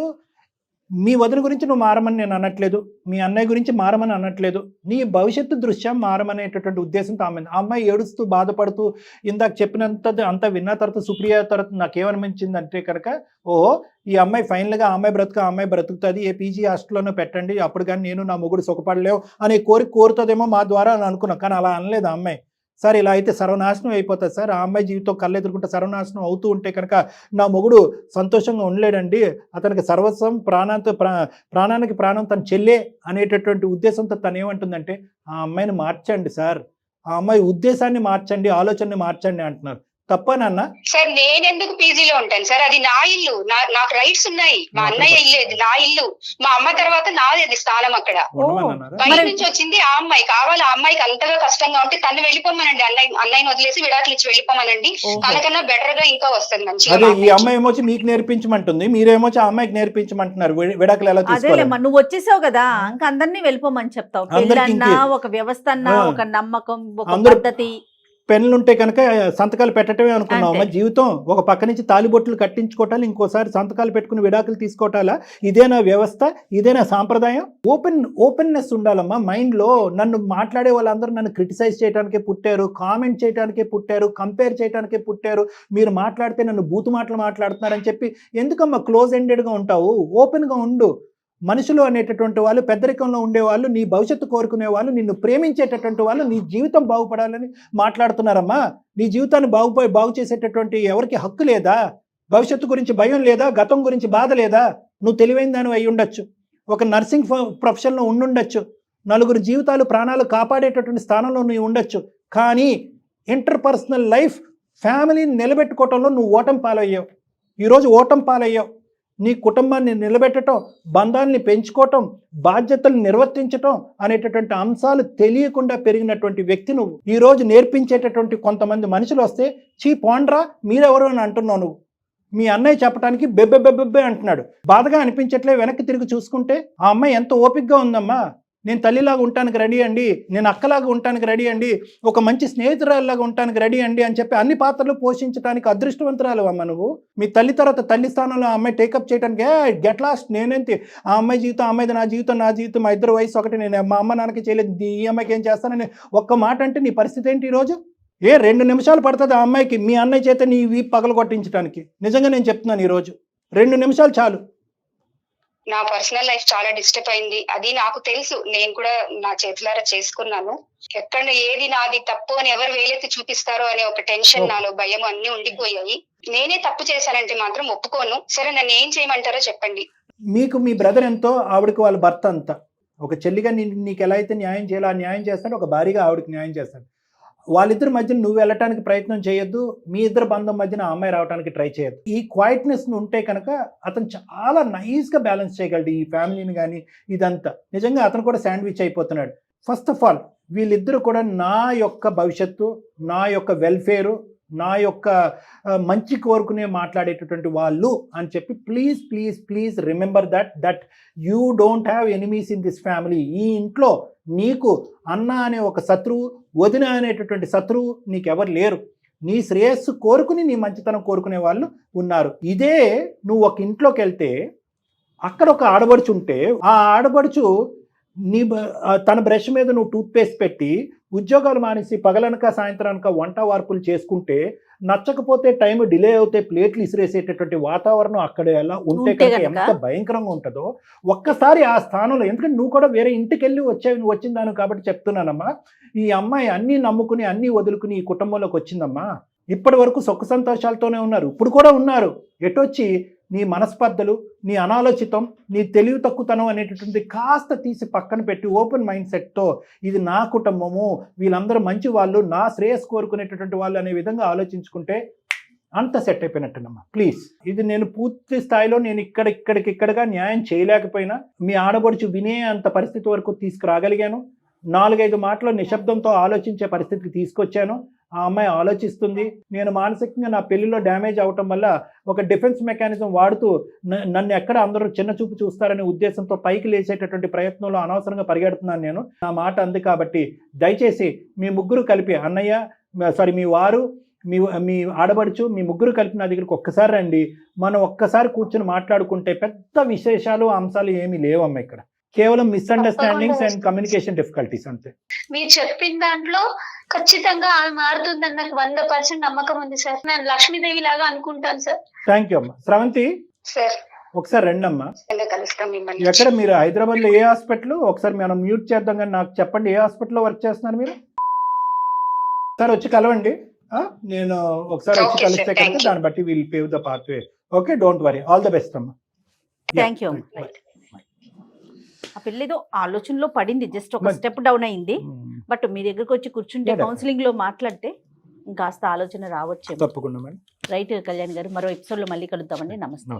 మీ వదిన గురించి నువ్వు మారమని నేను అనట్లేదు, మీ అన్నయ్య గురించి మారమని అనట్లేదు. నీ భవిష్యత్తు దృశ్యం మారమనేటటువంటి ఉద్దేశంతో ఆ అమ్మాయి ఏడుస్తూ బాధపడుతూ ఇందాక చెప్పినంత అంతా విన్న తర్వాత సుప్రియ తర్వాత నాకేమనిపించింది అంటే కనుక, ఓహో ఈ అమ్మాయి ఫైనల్గా ఆ అమ్మాయి బ్రతుకుతుంది, ఏ పీజీ హాస్టల్లోనో పెట్టండి, అప్పుడు కానీ నేను నా మొగుడు సుఖపడలేవు అనే కోరుతుందేమో మా ద్వారా అని అనుకున్నాం. కానీ అలా అనలేదు ఆ అమ్మాయి. సార్ ఇలా అయితే సర్వనాశనం అయిపోతుంది సార్, ఆ అమ్మాయి జీవితం కళ్ళెదురుకుంటే సర్వనాశనం అవుతూ ఉంటే కనుక నా మొగుడు సంతోషంగా ఉండలేడండి, అతనికి సర్వస్వం ప్రాణానికి ప్రాణం తన చెల్లే అనేటటువంటి ఉద్దేశంతో తను ఏమంటుందంటే, ఆ అమ్మాయిని మార్చండి సార్, ఆ అమ్మాయి ఉద్దేశాన్ని మార్చండి, ఆలోచనని మార్చండి అంటున్నారు. తప్ప నాన్న? సార్ నేనెందుకు పీజీలో ఉంటాను సార్, అది నా ఇల్లు, నాకు రైట్స్ ఉన్నాయి. మా అన్నయ్య ఇల్లు, నా ఇల్లు, మా అమ్మ తర్వాత నాది అది స్థానం. అక్కడ బయట నుంచి వచ్చింది ఆ అమ్మాయి. కావాలి ఆ అమ్మాయికి అంతగా కష్టంగా ఉంటే తను వెళ్ళిపోమనండి, అన్నయ్యని వదిలేసి విడాకులు ఇచ్చి వెళ్ళిపోమనండి. తనకన్నా బెటర్ గా ఇంకా వస్తుంది మంచిగా. ఈ అమ్మాయి ఏమొచ్చి మీకు నేర్పించమంటుంది, మీరేమొచ్చి ఆ అమ్మాయికి నేర్పించమంటున్నారు విడాకులు ఎలా తీసుకోవాలి. నువ్వు వచ్చేసావు కదా, ఇంకా అందరినీ వెళ్ళిపోమని చెప్తావు. పెళ్ళన్నా ఒక వ్యవస్థ అన్నా, ఒక నమ్మకం, ఒక పద్ధతి. పెన్నులుంటే కనుక సంతకాలు పెట్టడమే అనుకున్నాం. మా జీవితం ఒక పక్క నుంచి తాలిబొట్లు కట్టించుకోవటాలు, ఇంకోసారి సంతకాలు పెట్టుకుని విడాకులు తీసుకోవటాలా? ఇదేనా వ్యవస్థ, ఇదేనా సాంప్రదాయం? ఓపెన్నెస్ ఉండాలమ్మా మైండ్లో. నన్ను మాట్లాడే వాళ్ళందరూ నన్ను క్రిటిసైజ్ చేయడానికే పుట్టారు, కామెంట్ చేయడానికే పుట్టారు, కంపేర్ చేయడానికే పుట్టారు. మీరు మాట్లాడితే నన్ను బూతు మాటలు మాట్లాడుతున్నారని చెప్పి ఎందుకమ్మా క్లోజ్ ఎండెడ్గా ఉంటావు? ఓపెన్గా ఉండు. మనుషులు అనేటటువంటి వాళ్ళు, పెద్దరికంలో ఉండేవాళ్ళు, నీ భవిష్యత్తు కోరుకునే వాళ్ళు, నిన్ను ప్రేమించేటటువంటి వాళ్ళు, నీ జీవితం బాగుపడాలని మాట్లాడుతున్నారమ్మా. నీ జీవితాన్ని బాగు చేసేటటువంటి ఎవరికి హక్కు లేదా? భవిష్యత్తు గురించి భయం లేదా? గతం గురించి బాధ లేదా? నువ్వు తెలివైన దానివి అయి ఉండొచ్చు, ఒక నర్సింగ్ ప్రొఫెషన్లో ఉండుండొచ్చు, నలుగురు జీవితాలు ప్రాణాలు కాపాడేటటువంటి స్థానంలో నువ్వు ఉండొచ్చు. కానీ ఇంటర్పర్సనల్ లైఫ్, ఫ్యామిలీని నిలబెట్టుకోవటంలో నువ్వు ఓటమి పాలయ్యావు. ఈరోజు ఓటమి పాలయ్యావు. నీ కుటుంబాన్ని నిలబెట్టడం, బంధాలని పెంచుకోవటం, బాధ్యతలు నిర్వర్తించటం అనేటటువంటి అంశాలు తెలియకుండా పెరిగినటువంటి వ్యక్తి నువ్వు. ఈరోజు నేర్పించేటటువంటి కొంతమంది మనుషులు వస్తే చీ పోండ్రా మీరెవరు అని అంటున్నావు నువ్వు. మీ అన్నయ్య చెప్పడానికి బెబ్బెబ్బెబ్బెబ్బే అంటున్నాడు. బాధగా అనిపించట్లే వెనక్కి తిరిగి చూసుకుంటే? ఆ అమ్మాయి ఎంత ఓపికగా ఉందమ్మా. నేను తల్లిలాగా ఉండటానికి రెడీ అండి, నేను అక్కలాగా ఉండటానికి రెడీ అండి, ఒక మంచి స్నేహితురాల్లాగా ఉండటానికి రెడీ అండి అని చెప్పి అన్ని పాత్రలు పోషించడానికి అదృష్టవంతురాలు అమ్మ నువ్వు. మీ తల్లి తర్వాత తల్లి స్థానంలో ఆ అమ్మాయి టేకప్ చేయడానికి గెట్ లాస్ట్ నేనేంటి, ఆ అమ్మాయి జీవితం ఆ అమ్మాయిది, నా జీవితం మా ఇద్దరు వయసు ఒకటి, నేను మా అమ్మ నాన్నకి చేయలేదు, ఈ అమ్మాయికి ఏం చేస్తానని ఒక్క మాట అంటే నీ పరిస్థితి ఏంటి ఈరోజు? 2 నిమిషాలు పడుతుంది ఆ అమ్మాయికి మీ అన్నయ్య చేత నీ వీపు పగలు కొట్టించడానికి. నిజంగా నేను చెప్తున్నాను, ఈరోజు 2 నిమిషాలు చాలు. నా పర్సనల్ లైఫ్ చాలా డిస్టర్బ్ అయింది. అది నాకు తెలుసు, నేను కూడా నా చేతులారా చేసుకున్నాను. ఎక్కడ ఏది నాది తప్పు అని ఎవరు వేలెత్తి చూపిస్తారో అనే ఒక టెన్షన్, నాలో భయం అన్ని ఉండిపోయాయి. నేనే తప్పు చేశానంటే మాత్రం ఒప్పుకోను. సరే, నన్ను ఏం చేయమంటారో చెప్పండి. మీకు మీ బ్రదర్ ఎంతో, ఆవిడకి వాళ్ళ భర్త అంతా. ఒక చెల్లిగా నీకు ఎలా అయితే న్యాయం చేయాలో ఆ న్యాయం చేస్తాడు, ఒక భార్యగా ఆవిడకి న్యాయం చేస్తాడు. వాళ్ళిద్దరి మధ్యన నువ్వు వెళ్ళటానికి ప్రయత్నం చేయొద్దు, మీ ఇద్దరు బంధం మధ్యన ఆ అమ్మాయి రావడానికి ట్రై చేయొద్దు. ఈ క్వైట్నెస్ ఉంటే కనుక అతను చాలా నైస్గా బ్యాలెన్స్ చేయగలడు ఈ ఫ్యామిలీని కానీ ఇదంతా. నిజంగా అతను కూడా శాండ్విచ్ అయిపోతున్నాడు. ఫస్ట్ ఆఫ్ ఆల్ వీళ్ళిద్దరూ కూడా నా యొక్క భవిష్యత్తు, నా యొక్క వెల్ఫేరు, నా యొక్క మంచి కోరుకునే మాట్లాడేటటువంటి వాళ్ళు అని చెప్పి please please please remember that you don't have enemies in this family. ఈ ఇంట్లో నీకు అన్న అనే ఒక శత్రువు, వదిన అనేటటువంటి శత్రువు నీకెవరు లేరు. నీ శ్రేయస్సు కోరుకుని, నీ మంచితనం కోరుకునే వాళ్ళు ఉన్నారు. ఇదే నువ్వు ఒక ఇంట్లోకి వెళ్తే అక్కడ ఒక ఆడబడుచు ఉంటే, ఆ ఆడబడుచు తన బ్రష్ మీద నువ్వు టూత్పేస్ట్ పెట్టి ఉద్యోగాలు మానేసి పగలనక సాయంత్రానిక వంట వార్పులు చేసుకుంటే, నచ్చకపోతే టైం డిలే అవుతే ప్లేట్లు ఇసిరేసేటటువంటి వాతావరణం అక్కడ ఎలా ఉంటే కనుక ఎంత భయంకరంగా ఉంటుందో ఒక్కసారి ఆ స్థానంలో. ఎందుకంటే నువ్వు కూడా వేరే ఇంటికి వెళ్ళి వచ్చిందాను కాబట్టి చెప్తున్నానమ్మా. ఈ అమ్మాయి అన్నీ నమ్ముకుని అన్నీ వదులుకుని ఈ కుటుంబంలోకి వచ్చిందమ్మా. ఇప్పటి వరకు సుఖ సంతోషాలతోనే ఉన్నారు, ఇప్పుడు కూడా ఉన్నారు. ఎటొచ్చి నీ మనస్పర్ధలు, నీ అనాలోచితం, నీ తెలివి తక్కువతనం అనేటటువంటి కాస్త తీసి పక్కన పెట్టి ఓపెన్ మైండ్ సెట్తో ఇది నా కుటుంబము, వీళ్ళందరూ మంచి వాళ్ళు, నా శ్రేయస్ కోరుకునేటటువంటి వాళ్ళు అనే విధంగా ఆలోచించుకుంటే అంత సెట్ అయిపోయినట్టునమ్మా. ప్లీజ్, ఇది నేను పూర్తి స్థాయిలో నేను ఇక్కడికిక్కడగా న్యాయం చేయలేకపోయినా మీ ఆడబడుచు వినే అంత పరిస్థితి వరకు తీసుకురాగలిగాను. 4-5 మాటలు నిశ్శబ్దంతో ఆలోచించే పరిస్థితికి తీసుకొచ్చాను. ఆ అమ్మాయి ఆలోచిస్తుంది. నేను మానసికంగా నా పెళ్లిలో డ్యామేజ్ అవటం వల్ల ఒక డిఫెన్స్ మెకానిజం వాడుతూ నన్ను ఎక్కడ అందరూ చిన్న చూపు చూస్తారనే ఉద్దేశంతో పైకి లేచేటటువంటి ప్రయత్నంలో అనవసరంగా పరిగెడుతున్నాను నేను. నా మాట అంది కాబట్టి దయచేసి మీ ముగ్గురు కలిపి, మీ వారు, మీ ఆడబడుచు, మీ ముగ్గురు కలిపి నా దగ్గరికి ఒక్కసారి రండి. మనం ఒక్కసారి కూర్చొని మాట్లాడుకుంటే పెద్ద విశేషాలు అంశాలు ఏమీ లేవమ్మా. ఇక్కడ కేవలం మిస్అండర్స్టాండింగ్స్ అండ్ కమ్యూనికేషన్ డిఫికల్టీస్ అంతే. మీరు చెప్పిన దాంట్లో ఖచ్చితంగా ఆమె మారుతుందని నాకు 100% నమ్మకం ఉంది సార్. నేను లక్ష్మీదేవి లాగా అనుకుంటాను సార్. థ్యాంక్ యూ అమ్మా. స్రవంతి సార్, ఒకసారి రండి అమ్మా. కలుస్తాం మిమ్మల్ని. ఎక్కడ మీరు? హైదరాబాద్ లో ఏ హాస్పిటల్? ఒకసారి మనం మ్యూట్ చేద్దాం, కానీ నాకు చెప్పండి ఏ హాస్పిటల్లో వర్క్ చేస్తున్నారు మీరు? సార్ వచ్చి కలవండి. నేను ఒకసారి వచ్చి కలిస్తే కనుక దాన్ని బట్టి will pave the pathway. Okay, don't worry. All the best అమ్మా. Thank you. ఆ పిల్లేదో ఆలోచనలో పడింది, జస్ట్ ఒక స్టెప్ డౌన్ అయింది. బట్ మీ దగ్గరకు వచ్చి కూర్చుంటే కౌన్సిలింగ్ లో మాట్లాడితే ఇంకాస్త ఆలోచన రావచ్చు. తప్పకుండా మేడం. రైట్ కళ్యాణ్ గారు, మరో ఎపిసోడ్ లో మళ్ళీ కలుద్దామండి. నమస్తే.